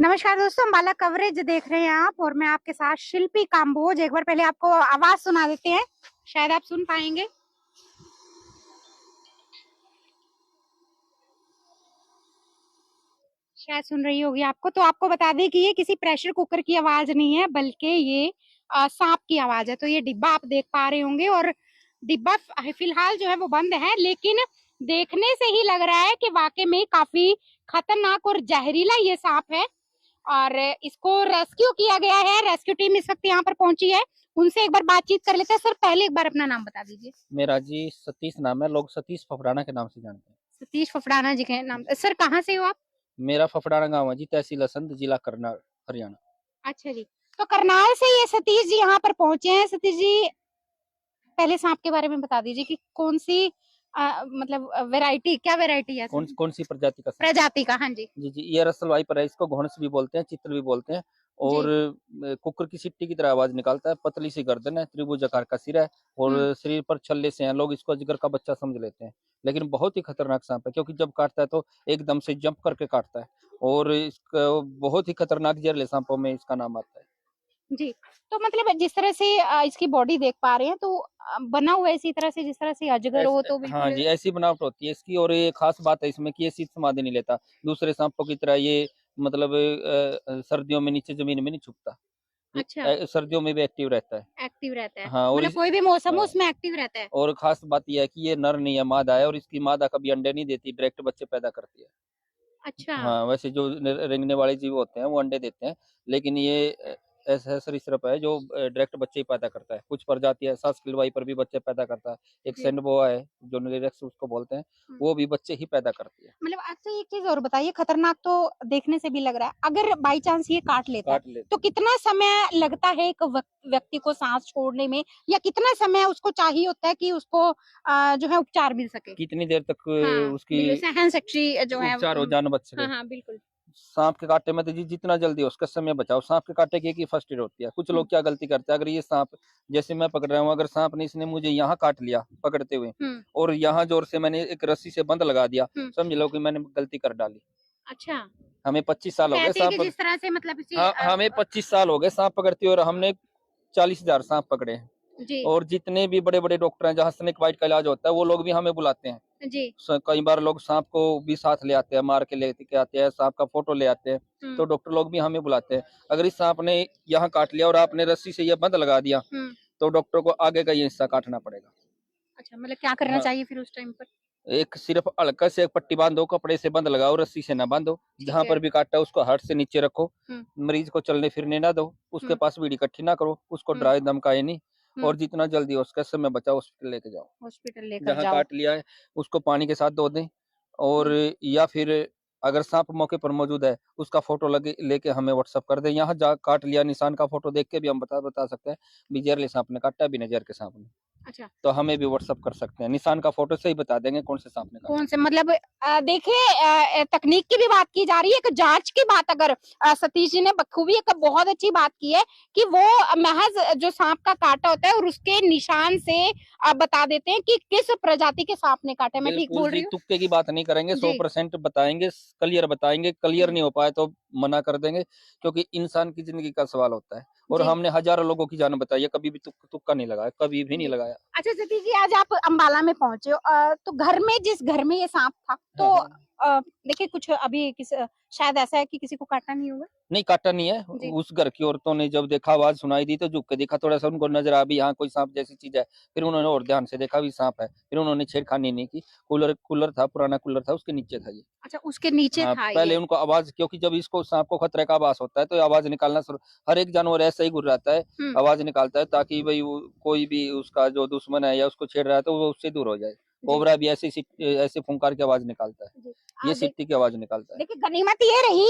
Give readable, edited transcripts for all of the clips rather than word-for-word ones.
नमस्कार दोस्तों, अम्बाला कवरेज देख रहे हैं आप और मैं आपके साथ शिल्पी काम्बोज। एक बार पहले आपको आवाज सुना देते हैं, शायद आप सुन पाएंगे। शायद सुन रही होगी आपको। तो आपको बता दें कि ये किसी प्रेशर कुकर की आवाज नहीं है, बल्कि ये सांप की आवाज है। तो ये डिब्बा आप देख पा रहे होंगे और डिब्बा फिलहाल जो है वो बंद है, लेकिन देखने से ही लग रहा है कि वाकई में काफी खतरनाक और जहरीला ये सांप है और इसको रेस्क्यू किया गया है। रेस्क्यू टीम इस वक्त यहाँ पर पहुंची है, उनसे एक बार बातचीत कर लेते हैं। सर, पहले एक बार अपना नाम बता दीजिए। मेरा जी सतीश नाम है, लोग सतीश फफड़ाना के नाम से जानते हैं। सतीश फफड़ाना जी के नाम। सर, कहाँ से हो आप? मेरा फफड़ाना गांव है जी, तहसील असंध, जिला करनाल, हरियाणा। अच्छा जी। तो करनाल से ये सतीश जी यहाँ पर पहुंचे हैं। सतीश जी, पहले सांप के बारे में बता दीजिए कि कौन सी मतलब वैरायटी, क्या वैरायटी है? कौन सी प्रजाति का सांप? प्रजाति का, हाँ जी। जी जी, ये रसल वाइपर है, इसको घोंस भी बोलते हैं, चित्र भी बोलते हैं। और जी। कुकर की सिट्टी की तरह आवाज निकालता है, पतली सी गर्दन है, त्रिभुज आकार का सिर है और शरीर पर छल्ले से हैं। लोग इसको अजगर का बच्चा समझ लेते हैं, लेकिन बहुत ही खतरनाक सांप है, क्योंकि जब काटता है तो एकदम से जंप करके काटता है और इसका बहुत ही खतरनाक जहरीले सांपों में इसका नाम आता है। जी। तो मतलब जिस तरह से इसकी बॉडी देख पा रहे हैं, तो बना हुआ है इसी तरह से जिस तरह से अजगर हो, तो हाँ बिल्कुल। जी, ऐसी बनावट होती है इसकी। और ये खास बात है इसमें कि ये शीत समाधि नहीं लेता, दूसरे सांपों की तरह ये मतलब सर्दियों में नीचे जमीन में नहीं छुपता। अच्छा। सर्दियों में भी एक्टिव रहता है। एक्टिव रहता है, हाँ, और मतलब कोई भी मौसम हो हाँ, उसमें एक्टिव रहता है। और खास बात यह है कि ये नर नहीं है, मादा है, और इसकी मादा कभी अंडे नहीं देती, डायरेक्ट बच्चे पैदा करती है। अच्छा। हाँ, वैसे जो रेंगने वाले जीव होते हैं वो अंडे देते हैं, लेकिन ये ऐसा सरीसृप है जो डायरेक्ट बच्चे ही पैदा करता है। कुछ प्रजाति है, सास्किल वाइपर भी बच्चे पैदा करता है। एक जी। सेंडबोआ है जो नीलरेक्स उसको बोलते हैं, हम्म। वो भी बच्चे ही पैदा करती है। मतलब अच्छा, एक चीज और बताइए, खतरनाक तो देखने से भी लग रहा है, अगर बाई चांस ये काट लेता है काट लेते तो कितना समय लगता है एक व्यक्ति को सांस छोड़ने में, या कितना समय उसको चाहिए होता है कि उसको जो है उपचार मिल सके? कितनी देर तक हाँ, उसकी सहन शक्ति जो है। उपचार हो, जान बच सके। हाँ हाँ, बिल्कुल। सांप के कांटे में तो जी जितना जल्दी हो उसका समय बचाओ। सांप के कांटे की एक ही फर्स्ट एड होती है। कुछ हम्म। लोग क्या गलती करते हैं, अगर ये सांप जैसे मैं पकड़ रहा हूँ, अगर सांप ने इसने मुझे यहाँ काट लिया पकड़ते हुए हम्म। और यहाँ जोर से मैंने एक रस्सी से बंद लगा दिया, हम्म। समझ लो कि मैंने गलती कर डाली। अच्छा। हमें 25 तो साल हो गए कहते हैं कि सांप। जिस तरह से मतलब इसी हाँ, हमें 25 साल हो गए सांप पकड़ते हुए और हमने 40,000 सांप पकड़े हैं। जी। और जितने भी बड़े बड़े डॉक्टर हैं जहाँ स्नेक बाइट का इलाज होता है, वो लोग भी हमें बुलाते हैं। जी। कई बार लोग सांप को भी साथ ले आते हैं, मार के लेके आते हैं, सांप का फोटो ले आते हैं, तो डॉक्टर लोग भी हमें बुलाते हैं। अगर इस सांप ने यहाँ काट लिया और आपने रस्सी से ये बंद लगा दिया, तो डॉक्टर को आगे का ये हिस्सा काटना पड़ेगा। अच्छा, मतलब क्या करना हाँ, चाहिए फिर उस टाइम पर? एक सिर्फ हल्का से एक पट्टी बांधो, कपड़े से बंद लगाओ, रस्सी से ना बांधो। ठीक जहां है। पर भी काटा उसको हाथ से नीचे रखो। हम्म। मरीज को चलने फिरने ना दो, उसके हम्म। पास भीड़ इकट्ठी ना करो, उसको हम्म। डराए धमकाए नहीं। हम्म। और जितना जल्दी हो उसका समय बचाओ, हॉस्पिटल लेके जाओ। हॉस्पिटल लेकर जहाँ जाओ। काट लिया है उसको पानी के साथ धो दें। और हम्म। या फिर अगर सांप मौके पर मौजूद है उसका फोटो लगे लेके हमें व्हाट्सअप कर दें। यहाँ जा काट लिया निशान का फोटो देख के भी हम बता सकते हैं भी जहरीले सांप ने काटा, बिना जहर के सांप ने। अच्छा। तो हमें भी व्हाट्सअप कर सकते हैं, निशान का फोटो से ही बता देंगे कौन से सांप ने काटा। कौन से मतलब देखिए, तकनीक की भी बात की जा रही है, एक जांच की बात। अगर सतीश जी ने बखूबी एक बहुत अच्छी बात की है कि वो महज जो सांप का काटा होता है और उसके निशान से बता देते हैं कि किस प्रजाति के सांप ने काटा है। मैं ठीक बिल्कुल बोल जी, रही हूँ? तुक्के की बात नहीं करेंगे, जी। 100% बताएंगे, क्लियर बताएंगे। क्लियर नहीं हो पाए तो मना कर देंगे, क्योंकि इंसान की जिंदगी का सवाल होता है। और जी। हमने हजारों लोगों की जान बताई है, कभी भी तुक्का नहीं लगाया, कभी भी नहीं जी। लगाया। अच्छा सतीश जी, आज आप अंबाला में पहुंचे हो, तो घर में, जिस घर में ये सांप था, हाँ तो हाँ। देखिए कुछ अभी शायद ऐसा है कि किसी को काटा नहीं होगा। नहीं, काटा नहीं है। जी। उस घर की औरतों ने जब देखा, आवाज सुनाई दी, तो झुक के देखा, थोड़ा सा उनको नजर आ भी यहाँ कोई सांप जैसी चीज है। फिर उन्होंने और ध्यान से देखा भी सांप है, फिर उन्होंने छेड़खानी नहीं की। कूलर कूलर था, पुराना कूलर था, उसके नीचे था ये। अच्छा, उसके नीचे हाँ, था पहले ये। उनको आवाज, क्योंकि जब इसको सांप को खतरे का आभास होता है तो ये आवाज निकालना शुरू। हर एक जानवर ऐसा ही घुर्राता है, हम्म। आवाज निकालता है, ताकि भाई कोई भी उसका जो दुश्मन है या उसको छेड़ रहा है तो वो उससे दूर हो जाए। जी। कोबरा भी ऐसे फुंकार की आवाज निकालता है, जी। ये सिट्टी की आवाज निकालता है। देखिए, गनीमत ये रही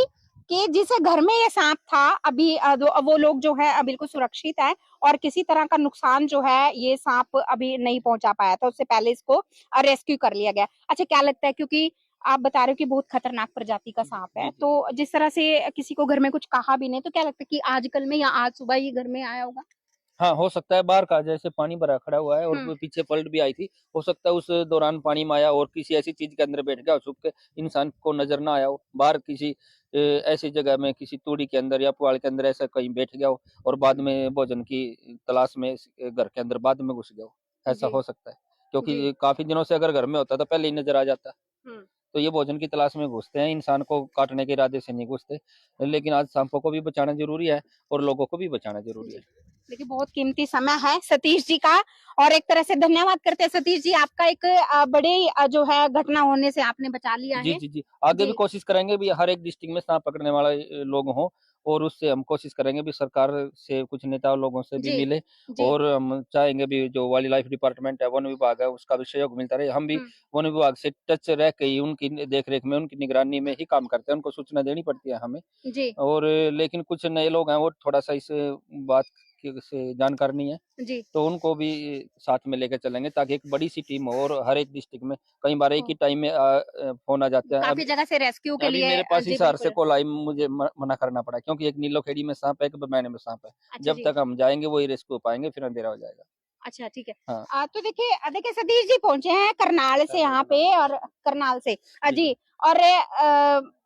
कि जिस घर में ये सांप था, अभी वो लोग जो है बिल्कुल सुरक्षित है और किसी तरह का नुकसान जो है ये सांप अभी नहीं पहुंचा पाया था, उससे पहले इसको रेस्क्यू कर लिया गया। अच्छा, क्या लगता है, क्योंकि आप बता रहे हो कि बहुत खतरनाक प्रजाति का सांप जी है, जी जी। तो जिस तरह से किसी को घर में कुछ कहा भी नहीं, तो क्या लगता है कि आजकल में या आज सुबह ही घर में आया होगा? हाँ, हो सकता है बाहर का, जैसे पानी भरा खड़ा हुआ है और हम्म। पीछे फ्लड भी आई थी, हो सकता है उस दौरान पानी में आया और किसी ऐसी चीज के अंदर बैठ गया हो, छुप के इंसान को नजर ना आया हो, बाहर किसी ऐसी जगह में किसी तूड़ी के अंदर या पुआल के अंदर ऐसा कहीं बैठ गया हो और बाद में भोजन की तलाश में घर के अंदर बाद में घुस गया हो, ऐसा जी हो सकता है। जी। क्योंकि काफी दिनों से अगर घर में होता तो पहले ही नजर आ जाता। हम्म। तो ये भोजन की तलाश में घुसते हैं, इंसान को काटने के इरादे से नहीं घुसते। लेकिन आज सांपों को भी बचाना ज़रूरी है और लोगों को भी बचाना ज़रूरी जी। है। देखिए बहुत कीमती समय है सतीश जी का, और एक तरह से धन्यवाद करते हैं सतीश जी आपका, एक बड़े जो है घटना होने से आपने बचा लिया जी, है। जी, जी। आगे भी जी कोशिश करेंगे भी हर एक डिस्ट्रिक्ट में सांप पकड़ने वाले लोग हों और उससे हम कोशिश करेंगे भी सरकार से कुछ नेता लोगों से भी जी मिले जी। और हम चाहेंगे भी जो वाइल्ड लाइफ डिपार्टमेंट है, वन विभाग है, उसका भी सहयोग मिलता रहे। हम भी हम्म। वन विभाग से टच रह के ही उनकी देख-रेख में, उनकी निगरानी में ही काम करते हैं, उनको सूचना देनी पड़ती है हमें। जी और लेकिन कुछ नए लोग हैं, वो थोड़ा-सा इस बात की से जानकार नहीं है। जी। तो उनको भी साथ में लेके चलेंगे ताकि एक बड़ी सी टीम हो और हर एक डिस्ट्रिक्ट में कई बार एक ही टाइम में फ़ोन आ जाता है। काफी जगह से रेस्क्यू के अभी लिए मेरे पास जी हिसार से बिल्कुल। कॉल आई, मुझे मना करना पड़ा क्योंकि एक नीलोखेड़ी में साँप है, एक बमैने में साँप है। अच्छा जब जी। तक हम जाएँगे वही रेस्क्यू हो पाएँगे, फिर अँधेरा हो जाएगा। अच्छा ठीक है। हाँ। तो देखिए देखिए सतीश जी पहुंचे हैं करनाल से यहाँ पे, और करनाल से जी, जी, जी। और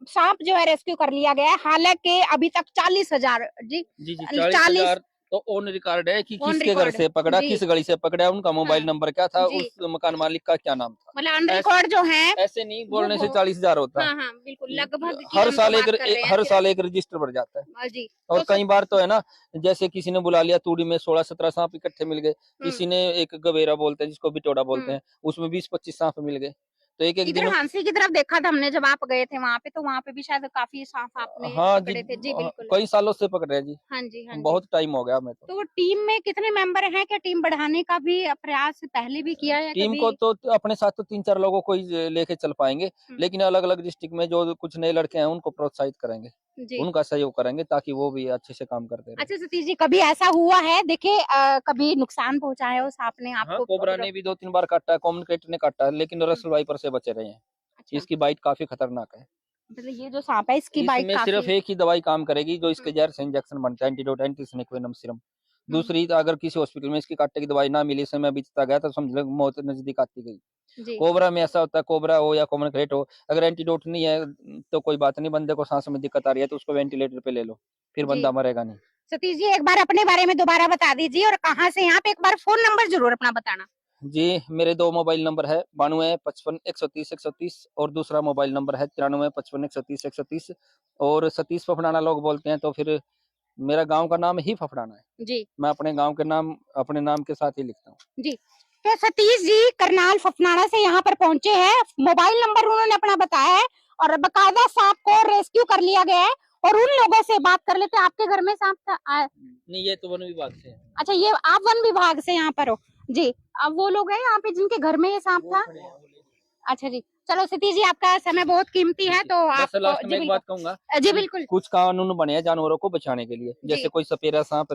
सांप जो है रेस्क्यू कर लिया गया है, हालांकि अभी तक 40,000 जी जी, जी, 40 40,000 तो ऑन रिकॉर्ड है कि ऑन किसके घर रिकॉर्ड से पकड़ा, जी। किस गली से पकड़ा, उनका हाँ मोबाइल नंबर क्या था, जी, उस मकान मालिक का क्या नाम था। मतलब ऑन ऐस रिकॉर्ड जो है ऐसे नहीं वो बोलने से 40,000 होता। हाँ हाँ बिल्कुल, लगभग की हर हम तो साल बात कर रहे हैं हर सिर्फ। साल एक रजिस्टर बढ़ जाता है। जी और तो कई बार तो है ना, जैसे किसी ने बुला लिया तूड़ी में 16-17 सांप इकट्ठे मिल गए, हम्म किसी ने एक गवेरा बोलते हैं जिसको बिटोड़ा बोलते हम्म। हैं, उसमें 20-25 सांप मिल गए। तो एक-एक इधर दिन हांसी की तरफ देखा था हमने जब आप गए थे वहां पे, तो वहां पे भी शायद काफी सांप आपने हाँ जी, पकड़े थे जी बिल्कुल। कई सालों से पकड़ रहे हैं जी, हाँ जी हाँ जी। बहुत टाइम हो गया हमें तो। तो टीम में कितने मेंबर हैं? क्या टीम बढ़ाने का भी प्रयास पहले भी किया है टीम कभी? को तो अपने साथ तो 3-4 लोगों को ही लेके चल पाएँगे, हुँ, लेकिन अलग-अलग डिस्ट्रिक्ट में जो कुछ नए लड़के हैं उनको प्रोत्साहित करेंगे, जी। उनका सहयोग करेंगे ताकि वो भी अच्छे से काम करते रहें। अच्छा सतीश जी, कभी ऐसा हुआ है देखिए कभी नुकसान पहुँचाया हो सांप ने हाँ, आपको कोबरा मतलब? ने भी 2-3 बार काटा है, कम्युनिकेटर ने काटा है, लेकिन हुँ, रसल वाइपर से बचे रहे हैं। अच्छा, इसकी बाइट काफ़ी खतरनाक है। मतलब ये जो सांप है इसकी बाइट इसमें सिर्फ़ काफ़ी एक ही दवाई काम करेगी जो हुँ, इसके ज़हर से इंजेक्शन बनता है, एंटीडोट एंटीसिनिक वेनम सीरम। हुँ, दूसरी, अगर किसी हॉस्पिटल में इसके काटने की दवाई ना मिली, समय बीतता गया तो समझ लो मौत नज़दीक आती गई। जी, कोबरा में ऐसा होता है, कोबरा हो या कॉमन क्रेट हो, अगर एंटीडोट नहीं है तो कोई बात नहीं, बंदे को साँस में दिक्कत आ रही है तो उसको वेंटिलेटर पे ले लो, फिर जी। बंदा मरेगा नहीं। सतीश जी एक बार अपने बारे में दोबारा बता दीजिए, और कहाँ से हैं आप? एक बार फ़ोन नंबर ज़रूर अपना बताना। जी, मेरे 2 मोबाइल नंबर है, 92 55 130 130 और दूसरा मोबाइल नंबर है 93 55 130 130 और सतीश फफड़ाना लोग बोलते हैं, तो फिर मेरा गाँव का नाम ही फफड़ाना है। जी, मैं अपने गाँव के नाम अपने नाम के साथ ही लिखता हूँ। जी। तो सतीश जी करनाल फफनाड़ा से यहाँ पर पहुँचे हैं, मोबाइल नंबर उन्होंने अपना बताया है, और बाकायदा सांप को रेस्क्यू कर लिया गया है, और उन लोगों से बात कर लेते हैं। आपके घर में सांप था? नहीं, ये तो वन विभाग से है। अच्छा, ये आप वन विभाग से यहाँ पर हो जी। अब वो लोग हैं यहाँ पे जिनके घर में ये सांप वो था? खड़े हैं, वो लेडीज़। अच्छा जी। चलो सतीश जी आपका समय बहुत कीमती जी, है, जी। तो बस आपको लास्ट में जी एक बिल्कुल बात कहूँगा जी कि बिल्कुल कुछ कानून बने हैं जानवरों को बचाने के लिए। जी जैसे कोई सपेरा साँप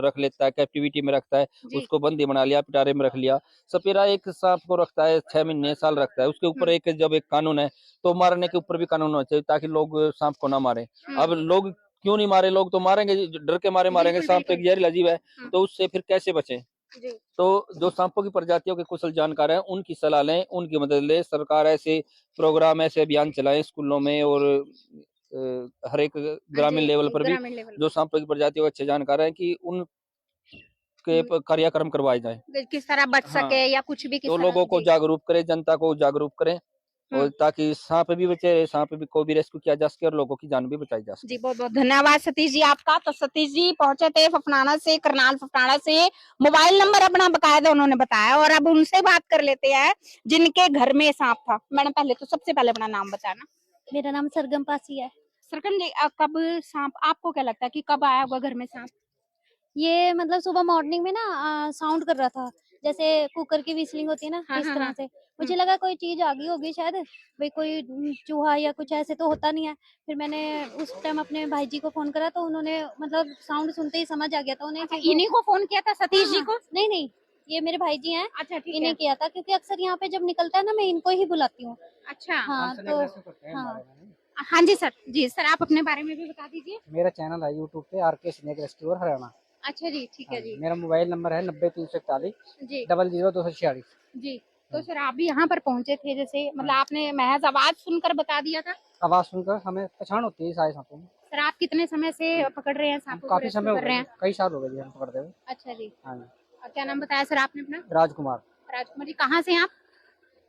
रख लेता है, कैप्टिविटी में रखता है, जी। उसको बंदी बना लिया, पिटारे में रख लिया। सपेरा एक साँप को रखता है 6 महीने, साल रखता है। उसके ऊपर हम्म जब एक कानून है, तो मारने के ऊपर भी कानून होना चाहिए ताकि लोग साँप को ना मारें। अब हम्म। लोग क्यों नहीं मारे? लोग तो मारेंगे, डर के मारे मारेंगे। बिल्कुल साँप तो बिल्कुल। एक ज़हरीला जीव है, हम्म, तो उससे फिर कैसे बचें? जी तो जो सांपों की प्रजातियों के कुशल जानकार हैं, उनकी सलाह लें, उनकी मदद लें। सरकार ऐसे प्रोग्राम, ऐसे अभियान चलाएँ स्कूलों में और हर एक जी ग्रामीण लेवल पर भी ग्रामीण लेवल जो सांपों की प्रजातियों के अच्छे जानकार हैं कि उनके पर कार्यक्रम करवाए जाएँ। किस तरह बच हाँ, सके या कुछ भी किस तो तरह लोगों को जी। जागरूक करें, जनता को जागरूक करें और हम्म। ताकि सांप भी बचे, सांप भी को भी रेस्क्यू किया जा सके और लोगों की जान भी बचाई जा सके। जी बहुत बहुत धन्यवाद सतीश जी आपका। तो सतीश जी पहुंचे थे फफनाड़ा से, करनाल फफनाड़ा से, मोबाइल नंबर अपना बकायदा उन्होंने बताया, और अब उनसे बात कर लेते हैं जिनके घर में सांप था। मैडम पहले तो सबसे पहले अपना नाम बताना। मेरा नाम सरगम पासी है। सरकम जी कब सांप, आपको क्या लगता है कि कब आया होगा घर में सांप? ये मतलब सुबह मॉर्निंग में ना साउंड कर रहा था, जैसे कुकर की व्हिसलिंग होती है ना, हाँ इस हाँ तरह हाँ। से। मुझे लगा कोई चीज आ गई होगी शायद, भाई कोई चूहा या कुछ, ऐसे तो होता नहीं है। फिर मैंने उस टाइम अपने भाई जी को फोन करा, तो उन्होंने मतलब साउंड सुनते ही समझ आ गया था उन्हें अच्छा, कि इन्हीं को फोन किया था हाँ सतीश जी हाँ, को? नहीं नहीं, ये मेरे भाई जी हैं, अच्छा ठीक इन्हें है। किया था, क्योंकि अक्सर यहाँ पे जब निकलता है ना, मैं इनको ही बुलाती हूँ। अच्छा हाँ तो हाँ हाँ जी सर, जी सर आप अपने बारे में भी बता दीजिए। मेरा चैनल है यूट्यूब पे आरके स्नेक रेस्क्यूअर हरियाणा। अच्छा जी, ठीक है जी। मेरा मोबाइल नंबर है 90 341 जी 00246। जी। तो सर आप भी यहाँ पर पहुंचे थे, जैसे मतलब आपने महज आवाज सुनकर बता दिया था? आवाज सुनकर हमें पहचान होती है सारे सांपों में। सर आप कितने समय से पकड़ रहे हैं सांपों को, काफी रेस्क्यू समय हो कर रहे गए, हैं? कई साल हो गए जी हम पकड़ते हुए। अच्छा जी। हाँ जी। क्या नाम बताया सर आपने अपना? राजकुमार। राजकुमार जी, कहाँ से हैं आप?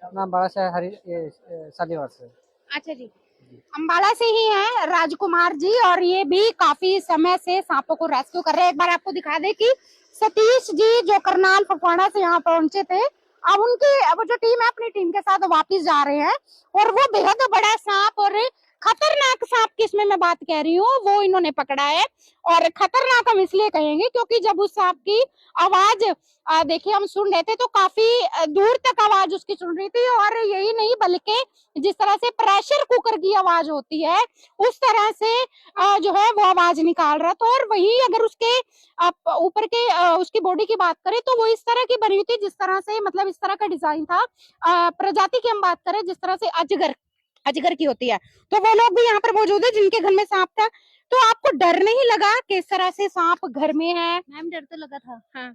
नाम बड़ा सा हरी सालीवार से। अच्छा जी, अम्बाला से ही हैं राजकुमार जी, और ये भी काफी समय से सांपों को रेस्क्यू कर रहे हैं। एक बार आपको दिखा दे कि सतीश जी जो करनाल फफवाड़ा से यहाँ पहुंचे थे, अब उनकी वो जो टीम है अपनी टीम के साथ वापस जा रहे हैं, और वो बेहद बड़ा सांप और खतरनाक सांप की इसमें मैं बात कह रही हूँ वो इन्होंने पकड़ा है। और खतरनाक हम इसलिए कहेंगे क्योंकि जब उस सांप की आवाज देखिए हम सुन रहे थे तो काफी दूर तक आवाज उसकी सुन रही थी, और यही नहीं बल्कि जिस तरह से प्रेशर कुकर की आवाज होती है उस तरह से जो है वो आवाज निकाल रहा था। और वही अगर उसके ऊपर के उसकी बॉडी की बात करें तो वो इस तरह की बनी हुई थी, जिस तरह से मतलब इस तरह का डिजाइन था। प्रजाति की हम बात करें जिस तरह से अजगर की होती है, तो वो लोग भी यहाँ पर मौजूद है जिनके घर में सांप था। तो आपको डर नहीं लगा कि इस तरह से सांप घर में है? मैम डर तो लगा था, हाँ।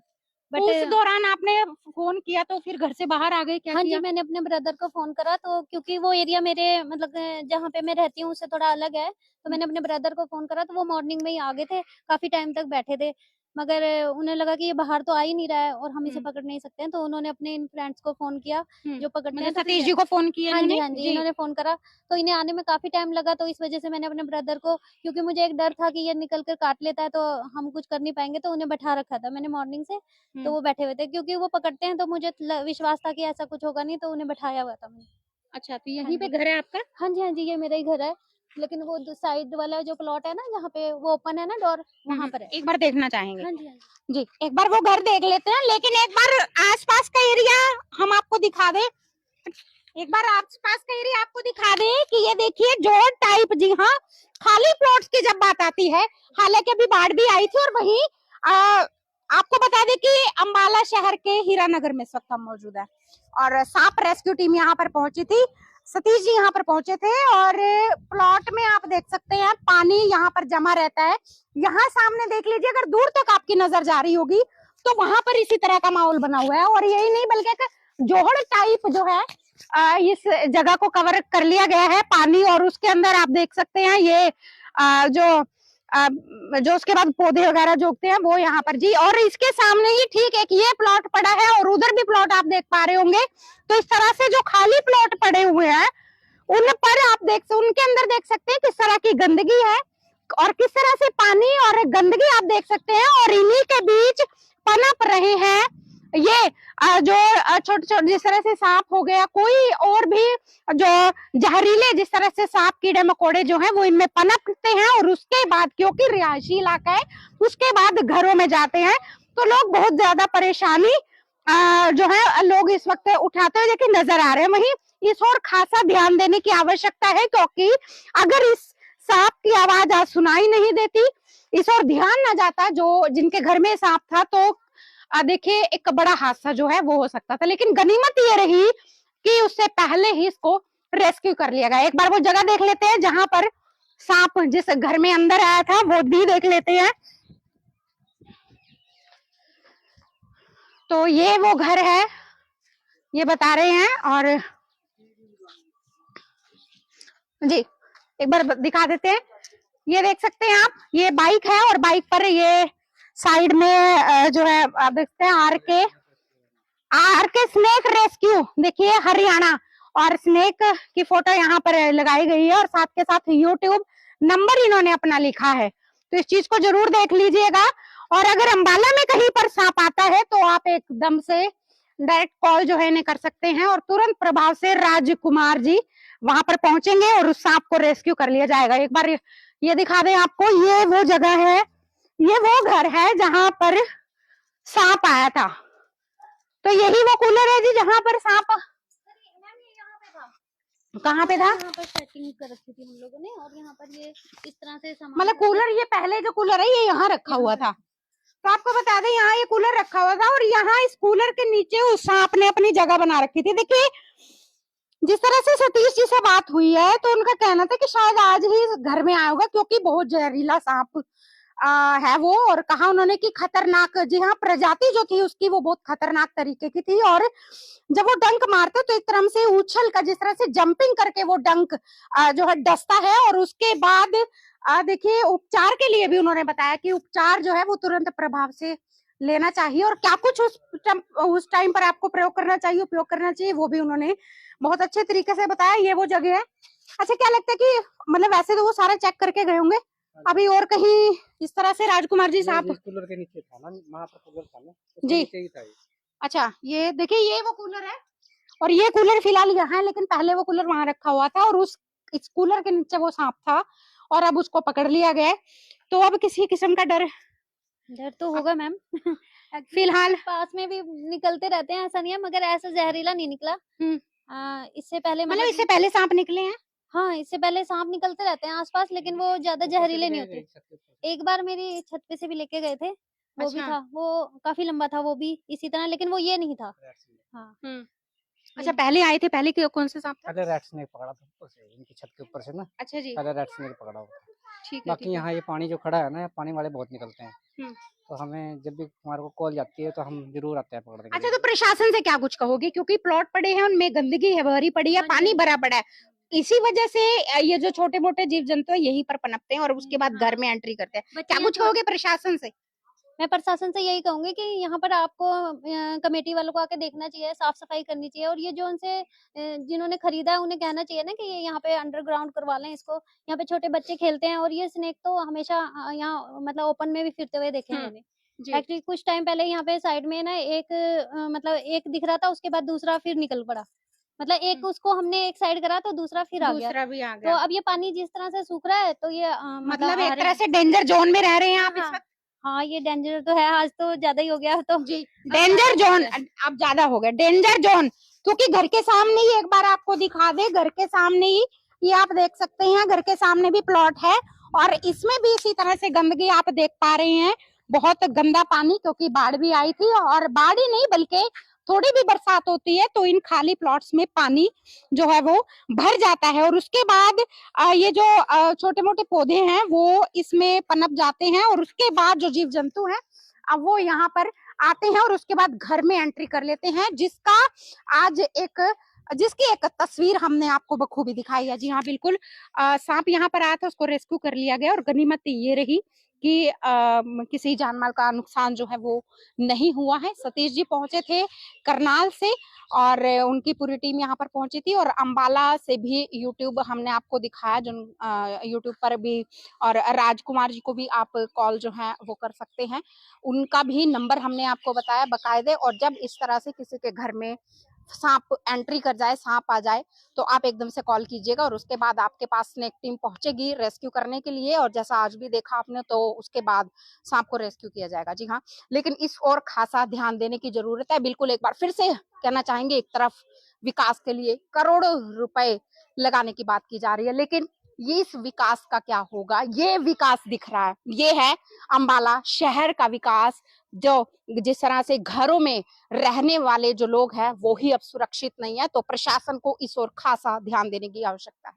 बट उस दौरान आपने फोन किया तो फिर घर से बाहर आ गए क्या हाँ किया? जी, मैंने अपने ब्रदर को फोन करा, तो क्योंकि वो एरिया मेरे मतलब जहाँ पे मैं रहती हूँ उससे थोड़ा अलग है, तो मैंने अपने ब्रदर को फोन करा, तो वो मॉर्निंग में ही आ गए थे, काफी टाइम तक बैठे थे, मगर उन्हें लगा कि ये बाहर तो आ ही नहीं रहा है और हम इसे पकड़ नहीं सकते हैं, तो उन्होंने अपने इन फ्रेंड्स को फोन किया जो पकड़ते हैं। मतलब तो सतीश जी को फोन किया हाँ जी, इन्होंने? हाँ जी, इन्होंने फोन करा, तो इन्हें आने में काफी टाइम लगा, तो इस वजह से मैंने अपने ब्रदर को, क्योंकि मुझे एक डर था कि ये निकल कर काट लेता है तो हम कुछ कर नहीं पाएंगे, तो उन्हें बैठा रखा था मैंने मॉर्निंग से, तो वो बैठे हुए थे, क्योंकि वो पकड़ते हैं तो मुझे विश्वास था कि ऐसा कुछ होगा नहीं, तो उन्हें बैठाया हुआ था मैंने। अच्छा, तो यहीं पे घर है आपका? हाँ जी, हाँ जी, ये मेरा ही घर है, लेकिन वो साइड वाला जो प्लॉट है ना जहाँ पे वो ओपन है ना डोर, वहाँ पर है। एक बार देखना चाहेंगे? हाँ जी, हाँ जी। जी, एक बार वो घर देख लेते हैं, लेकिन एक बार आसपास का एरिया हम आपको दिखा दे। एक बार आसपास का एरिया आपको दिखा दे कि ये देखिए जोड़ टाइप, जी हाँ, खाली प्लॉट्स की जब बात आती है, हालांकि अभी बाढ़ भी आई थी, और वहीं आपको बता दें कि अंबाला शहर के हीरानगर में इस वक्त हम मौजूद है, और सांप रेस्क्यू टीम यहाँ पर पहुंची थी। सतीश जी यहाँ पर पहुंचे थे, और प्लॉट में आप देख सकते हैं पानी यहाँ पर जमा रहता है। यहाँ सामने देख लीजिए, अगर दूर तक आपकी नजर जा रही होगी तो वहां पर इसी तरह का माहौल बना हुआ है, और यही नहीं बल्कि एक जोहड़ टाइप जो है इस जगह को कवर कर लिया गया है पानी, और उसके अंदर आप देख सकते हैं ये जो उसके बाद पौधे वगैरह जो उगते हैं वो यहाँ पर जी। और इसके सामने ही ठीक एक ये प्लॉट पड़ा है, और उधर भी प्लॉट आप देख पा रहे होंगे। तो इस तरह से जो खाली प्लॉट पड़े हुए हैं उन पर आप उनके अंदर देख सकते हैं किस तरह की गंदगी है, और किस तरह से पानी और गंदगी आप देख सकते हैं, और इन्हीं के बीच पनप रहे हैं ये जो छोटे छोटे जिस तरह से सांप हो गया, कोई और भी जो जहरीले जिस तरह से सांप कीड़े मकोड़े जो हैं वो इनमें पनपते हैं, और उसके बाद क्योंकि रिहायशी इलाका है उसके बाद घरों में जाते हैं, तो लोग बहुत ज्यादा परेशानी जो है लोग इस वक्त उठाते हुए देखिए नजर आ रहे हैं। वहीं इस और खासा ध्यान देने की आवश्यकता है, क्योंकि अगर इस सांप की आवाज आज सुनाई नहीं देती, इस और ध्यान ना जाता जो जिनके घर में सांप था, तो देखिए एक बड़ा हादसा जो है वो हो सकता था। लेकिन गनीमत ये रही कि उससे पहले ही इसको रेस्क्यू कर लिया गया। एक बार वो जगह देख लेते हैं जहां पर सांप जिस घर में अंदर आया था वो भी देख लेते हैं। तो ये वो घर है, ये बता रहे हैं, और जी एक बार दिखा देते हैं। ये देख सकते हैं आप, ये बाइक है, और बाइक पर ये साइड में जो है आप देखते हैं आर के स्नेक रेस्क्यू, देखिए हरियाणा, और स्नेक की फोटो यहाँ पर लगाई गई है, और साथ के साथ यूट्यूब नंबर इन्होंने अपना लिखा है, तो इस चीज को जरूर देख लीजिएगा। और अगर अंबाला में कहीं पर सांप आता है तो आप एकदम से डायरेक्ट कॉल जो है इन्हें कर सकते हैं, और तुरंत प्रभाव से राजकुमार जी वहां पर पहुंचेंगे और उस सांप को रेस्क्यू कर लिया जाएगा। एक बार ये दिखा दें आपको, ये वो जगह है, ये वो घर है जहां पर सांप आया था, तो यही वो कूलर है जी जहां पर सांप कहाँ पे था? यहाँ पर सेटिंग कर रखी थी हम लोगों ने, और यहाँ पर ये इस तरह से सामान मतलब कूलर, ये पहले जो कूलर है ये यहाँ रखा हुआ था, तो आपको बता दें यहाँ ये कूलर रखा हुआ था, और यहाँ इस कूलर के नीचे उस सांप ने अपनी जगह बना रखी थी। देखिए जिस तरह से सतीश जी से बात हुई है तो उनका कहना था कि शायद आज ही घर में आया होगा, क्योंकि बहुत जहरीला सांप है वो, और कहा उन्होंने कि खतरनाक, जी हाँ, प्रजाति जो थी उसकी वो बहुत खतरनाक तरीके की थी, और जब वो डंक मारते तो एक तरह से उछल कर, जिस तरह से जंपिंग करके वो डंक जो है डसता है। और उसके बाद देखिए उपचार के लिए भी उन्होंने बताया कि उपचार जो है वो तुरंत प्रभाव से लेना चाहिए, और क्या कुछ उस टाइम पर आपको प्रयोग करना चाहिए, उपयोग करना चाहिए, वो भी उन्होंने बहुत अच्छे तरीके से बताया। ये वो जगह है। अच्छा, क्या लगता है कि मतलब वैसे तो वो सारा चेक करके गए होंगे, अभी और कहीं इस तरह से राजकुमार जी साहब? कूलर के नीचे था ना, वहाँ पर कूलर था ना, जी। नीचे ही था ये। अच्छा, ये देखिए ये वो कूलर है, और ये कूलर फिलहाल यहाँ है, लेकिन पहले वो कूलर वहां रखा हुआ था, और इस कूलर के नीचे वो सांप था, और अब उसको पकड़ लिया गया है। तो अब किसी किस्म का डर तो होगा मैम। फिलहाल पास में भी निकलते रहते हैं, ऐसा नहीं है, मगर ऐसा जहरीला नहीं निकला। इससे पहले मतलब इससे पहले सांप निकले हैं? हाँ, इससे पहले सांप निकलते रहते हैं आसपास, लेकिन वो ज्यादा जहरीले नहीं होते। एक बार मेरी छत पे से भी लेके गए थे, वो भी अच्छा। था, वो काफी लंबा था, वो भी इसी तरह, लेकिन वो ये नहीं था। हाँ। अच्छा, पहले आए थे, पहले कौन से सांप था? पहले रेड स्नेक पकड़ा था ऊपर से, इनकी छत के ऊपर से ना। अच्छा जी, पहले रेड स्नेक पकड़ा हुआ था। ठीक है। बाकी यहाँ ये पानी जो खड़ा है ना, पानी वाले बहुत निकलते हैं, तो हमें जब भी हमारे को कॉल जाती है तो हम जरूर आते हैं पकड़ने के अच्छा, लिए। तो प्रशासन से क्या कुछ कहोगे, क्योंकि प्लॉट पड़े हैं उनमें गंदगी है, भरी पड़ी है, हाँ जी, पानी भरा पड़ा है, इसी वजह से ये जो छोटे मोटे जीव जंतु है यहीं पर पनपते हैं और उसके बाद घर में एंट्री करते हैं। क्या कुछ कहोगे प्रशासन से? मैं प्रशासन से यही कहूंगी कि यहाँ पर आपको कमेटी वालों को आके देखना चाहिए, साफ सफाई करनी चाहिए, और ये जो उनसे जिन्होंने खरीदा है उन्हें कहना चाहिए ना कि ये यहाँ पे अंडरग्राउंड करवा लें इसको। यहाँ पे छोटे बच्चे खेलते हैं, और ये स्नेक तो हमेशा यहाँ मतलब ओपन में भी फिरते हुए देखे हैं मैंने। एक्चुअली कुछ टाइम पहले यहाँ पे साइड में ना एक मतलब एक दिख रहा था, उसके बाद दूसरा फिर निकल पड़ा। मतलब एक उसको हमने एक साइड करा तो दूसरा फिर आ गया। दूसरा भी आ तो गया। अब ये पानी जिस तरह से सूख रहा है तो ये मतलब एक तरह से डेंजर जोन में रह रहे हैं आप इस वक्त। हाँ, ये डेंजर तो है, आज तो ज्यादा ही हो गया तो जी, डेंजर जोन अब ज्यादा हो गया, डेंजर जोन, क्योंकि घर के सामने ही एक बार आपको दिखा दे, घर के सामने ही ये आप देख सकते हैं, घर के सामने भी प्लॉट है, और इसमें भी इसी तरह से गंदगी आप देख पा रहे हैं, बहुत गंदा पानी, क्योंकि बाढ़ भी आई थी, और बाढ़ ही नहीं बल्कि थोड़ी भी बरसात होती है तो इन खाली प्लॉट्स में पानी जो है वो भर जाता है, और उसके बाद ये जो छोटे मोटे पौधे हैं वो इसमें पनप जाते हैं, और उसके बाद जो जीव जंतु हैं अब वो यहाँ पर आते हैं और उसके बाद घर में एंट्री कर लेते हैं, जिसकी एक तस्वीर हमने आपको बखूबी दिखाई है। जी हाँ, बिल्कुल, सांप यहाँ पर आया था, उसको रेस्क्यू कर लिया गया, और गनीमत ये रही कि किसी जानमाल का नुकसान जो है वो नहीं हुआ है। सतीश जी पहुंचे थे करनाल से, और उनकी पूरी टीम यहाँ पर पहुंची थी, और अंबाला से भी यूट्यूब हमने आपको दिखाया, जो यूट्यूब पर भी, और राजकुमार जी को भी आप कॉल जो है वो कर सकते हैं, उनका भी नंबर हमने आपको बताया बकायदे। और जब इस तरह से किसी के घर में सांप एंट्री कर जाए, सांप आ जाए, तो आप एकदम से कॉल कीजिएगा, और उसके बाद आपके पास स्नेक टीम पहुंचेगी रेस्क्यू करने के लिए, और जैसा आज भी देखा आपने, तो उसके बाद सांप को रेस्क्यू किया जाएगा। जी हाँ, लेकिन इस और खासा ध्यान देने की जरूरत है। बिल्कुल, एक बार फिर से कहना चाहेंगे, एक तरफ विकास के लिए करोड़ों रुपए लगाने की बात की जा रही है, लेकिन ये इस विकास का क्या होगा? ये विकास दिख रहा है, ये है अंबाला शहर का विकास, जो जिस तरह से घरों में रहने वाले जो लोग हैं वो ही अब सुरक्षित नहीं है, तो प्रशासन को इस ओर खासा ध्यान देने की आवश्यकता है।